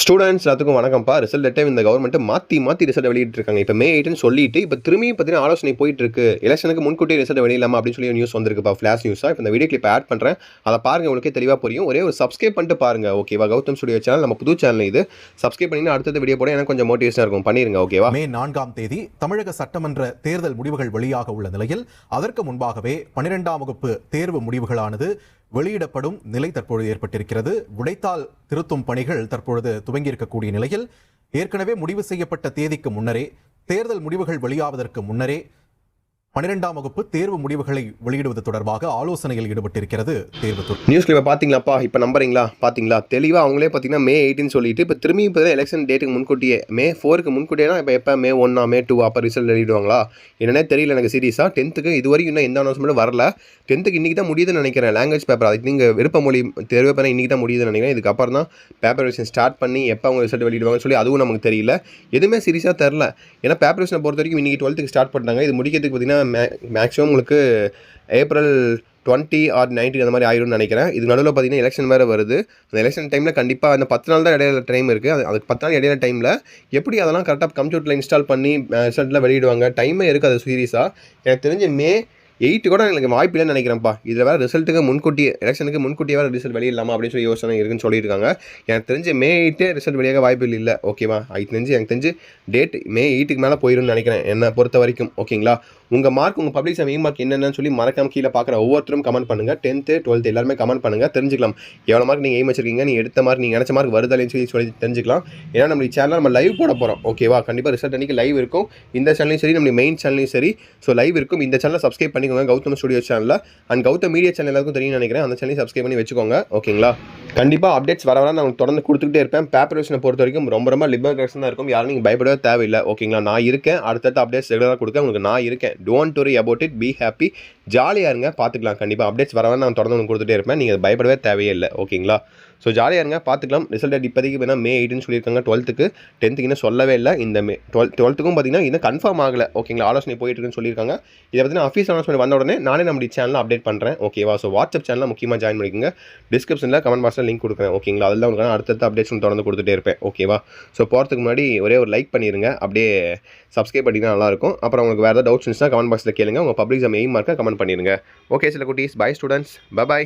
Students எல்லாத்துக்கும் வணக்கம்ப்பா. Result time இந்த கவர்மெண்ட் மாற்றி ரிசல்ட் வெளியிட்டிருக்காங்க. இப்போ May 8ன்னு சொல்லிட்டு இப்போ திரும்பியும் பார்த்தீங்கன்னா ஆலோசனை போயிட்டு இருக்கு. எலெக்ஷனுக்கு முன்கூட்டியே ரிசல்ட் வெளியிடலாமா அப்படின்னு சொல்லி நியூஸ் வந்திருக்குப்பா, ஃபிளாஷ் நியூஸா. இப்போ இந்த வீடியோ கிளிப் ஆட் பண்ணுறேன், அதை பாருங்க, உங்களுக்கே தெளிவாக புரியும். ஒரே ஒரு சப்ஸ்கிரைப் பண்ணிட்டு பாருங்க, ஓகேவா? கௌதம் ஸ்டுடியோ சேனல் நம்ம புது சேனல் இது. சப்ஸ்கிரைப் பண்ணிங்கன்னா அடுத்த வீடியோ போட எனக்கு கொஞ்சம் மோட்டிவேஷனாக இருக்கும், பண்ணிருங்க, ஓகேவா? May 4ஆம் தேதி தமிழக சட்டமன்ற தேர்தல் முடிவுகள் வெளியாக உள்ள நிலையில் அதற்கு முன்பாகவே 12ஆம் வகுப்பு தேர்வு முடிவுகளானது வெளியிடப்படும் நிலை தற்பொழுது ஏற்பட்டிருக்கிறது. விடைத்தாள் திருத்தும் பணிகள் தற்பொழுது துவங்கியிருக்கக்கூடிய நிலையில் ஏற்கனவே முடிவு செய்யப்பட்ட தேதிக்கு முன்னரே, தேர்தல் முடிவுகள் வெளியாவதற்கு முன்னரே 12ஆம் வகுப்பு தேர்வு முடிவுகளை வெளியிடுவது தொடர்பாக ஆலோசனையில் ஈடுபட்டிருக்கிறது தேர்வுத்துறை. நியூஸ் கிளிப்பை பார்த்தீங்களாப்பா? இப்போ நம்புறீங்களா? பார்த்தீங்களா? தெளிவாக அவங்களே பார்த்தீங்கன்னா May 8ன்னு சொல்லிட்டு இப்போ திரும்பி இப்போ எலெக்ஷன் டேட்டுக்கு முன்கூட்டியே May 4க்கு முன்கூட்டியேனா இப்போ எப்போ May 1 May 2 அப்போ ரிசல்ட் வெளியிடுவாங்களா என்னன்னே தெரியல எனக்கு சீரியஸாக. 10th இது வரைக்கும் இன்னும் எந்த அனௌன்ஸ்மெண்ட்டும் வரல. 10th இன்றைக்கி தான் முடியுதுன்னு நினைக்கிறேன். லாங்குவேஜ் பேப்பர் அதுக்கு நீங்கள் விருப்ப மொழி தேர்வு பண்ண இன்றைக்கி தான் முடியுதுன்னு நினைக்கிறேன். இதுக்கப்புறம் தான் பேப்பர் விஷன் ஸ்டார்ட் பண்ணி எப்போ அவங்க ரிசல்ட் வெளியிடுவாங்கன்னு சொல்லி அதுவும் நமக்கு தெரியல. எதுவுமே சீரியஸாக தெரில. ஏன்னா பேப்பர் விஷனை பொறுத்த வரைக்கும் இன்றைக்கி 12th ஸ்டார்ட் பண்ணிட்டாங்க. இது முடிக்கிறதுக்கு பார்த்தீங்கன்னா மேக்ஸிமம் உங்களுக்கு April 20 or 19 அந்த மாதிரி ஆயிரும்னு நினைக்கிறேன். இது நடுவில் பார்த்தீங்கன்னா எலெக்ஷன் வேறு வருது. அந்த எலெக்ஷன் டைமில் கண்டிப்பாக அந்த 10 நாள் தான் இடையில டைம் இருக்குது. அதுக்கு 10 நாள் இடையில டைமில் எப்படி அதெல்லாம் கரெக்டாக கம்ப்யூட்டரில் இன்ஸ்டால் பண்ணி ரிசல்ட்லாம் வெளியிடுவாங்க? டைமே இருக்குது அது சீரியஸாக. எனக்கு தெரிஞ்சு May 8 கூட எனக்கு வாய்ப்பு இல்லைன்னு நினைக்கிறேன்ப்பா. இதில் வேறு ரிசல்ட்டுக்கு முன்கூட்டியே எலெக்ஷனுக்கு முன்கூட்டியே வேறு ரிசல்ட் வெளியிடலாமா அப்படின்னு சொல்லி யோசனை இருக்குன்னு சொல்லியிருக்காங்க. எனக்கு தெரிஞ்சு May 8 ரிசல்ட் வெளியாக வாய்ப்பு இல்லை, ஓகேவா? எனக்கு தெரிஞ்சு டேட் May 8க்கு மேலே போயிடும்னு நினைக்கிறேன் என்னை பொறுத்த வரைக்கும், ஓகேங்களா? உங்கள் மார்க், உங்கள் பப்ளிக் எக்ஸாம் மார்க் என்னென்னு சொல்லி மறக்காம கீழே பார்க்குற ஒவ்வொருத்தரும் கமெண்ட் பண்ணுங்கள். 10th 12th எல்லாருமே கமெண்ட் பண்ணுங்கள், தெரிஞ்சுக்கலாம் எவ்வளோ மார்க் நீங்கள் எய்ம் வச்சிருக்கீங்க, நீங்கள் எடுத்த மார்க், நீங்கள் நினச்ச மார்க் வருதாலேன்னு சொல்லி தெரிஞ்சுக்கலாம். ஏன்னா நம்ம சேனலில் நம்ம லைவ் போட போகிறோம், ஓகேவா? கண்டிப்பாக ரிசல்ட் அன்றைக்கி லைவ் இருக்கும். இந்த சேனலையும் சரி, நம்ம மெயின் சேனலையும் சரி. ஸோ லைவ் இருக்கும். இந்த சேனலை சப்ஸ்கிரைப் பண்ணிக்கோங்க, கௌதம் ஸ்டுடியோ சேனலில். அண்ட் கௌதம் மீடியா சேனல் எல்லாருக்கும் தெரியும் நினைக்கிறேன். அந்த சேனலையும் சப்ஸ்கிரைப் பண்ணி வச்சுக்கோங்க, ஓகேங்களா? கண்டிப்பாக அப்டேட்ஸ் வர நான் தொடர்ந்து கொடுத்துக்கிட்டே இருப்பேன். பேப்பர் விஷனை பொறுத்த வரைக்கும் ரொம்ப லிபரல் கரெக்ஷன் தான் இருக்கும். யாரும் நீங்கள் பயப்படவே தேவையில்லை, ஓகேங்களா? நான் இருக்கேன். அடுத்தடுத்த அப்டேட்ஸ் ரெகுலராக கொடுக்க உங்களுக்கு நான் இருக்கேன். Don't worry about it, be happy, ஜாலியாக இருங்க, பார்த்துக்கலாம். கண்டிப்பாக அப்டேட்ஸ் வர நான் தொடர்ந்து உங்களுக்கு கொடுத்துட்டே இருப்பேன். நீங்கள் பயப்படவே தேவையே இல்லை, ஓகேங்களா? ஸோ ஜாலியாக இருங்க, பார்த்துக்கலாம். ரிசல்ட் இப்போதைக்கு வேணால் May 8ன்னு சொல்லியிருக்காங்க. 12th இன்னும் சொல்லவே இல்லை. இந்த 12க்கும் பார்த்தீங்கன்னா இன்னும் கன்ஃபார்ம் ஆகலை, ஓகேங்களா? ஆலோசனை போயிட்டு இருக்குன்னு சொல்லியிருக்காங்க. இதை பார்த்தீங்கன்னா ஆஃபீஸ் அனௌன்ஸ்மெண்ட் வந்த உடனே நானே நம்ம சேனலில் அப்டேட் பண்ணுறேன், ஓகேவா? ஸோ வாட்ஸ்அப் சேனலில் முக்கியமாக ஜாயின் பண்ணிக்கோங்க. டிஸ்கிரிப்ஷனில் கமெண்ட் பாக்ஸில் லிங்க் கொடுக்குறேன், ஓகேங்களா? அதில் உங்களுக்கு அடுத்தடுத்த அப்டேட்ஸ் தொடர்ந்து கொடுத்துட்டே இருப்பேன், ஓகேவா? ஸோ போகிறதுக்கு முன்னாடி ஒரே ஒரு லைக் பண்ணிடுங்க, அப்படியே சப்ஸ்கிரைப் பண்ணிங்கன்னா நல்லாயிருக்கும். அப்புறம் உங்களுக்கு வேறு ஏதாவது டவுட்ஸ் இருந்துச்சுன்னா கமெண்ட் பாக்ஸில் கேளுங்க. உங்கள் பப்ளிக் எக்ஸாம் எய்ம் மார்க்கை கமெண்ட் பண்ணிடுங்க. ஓகே சில குட்டீஸ், பை ஸ்டூடெண்ட்ஸ், பை.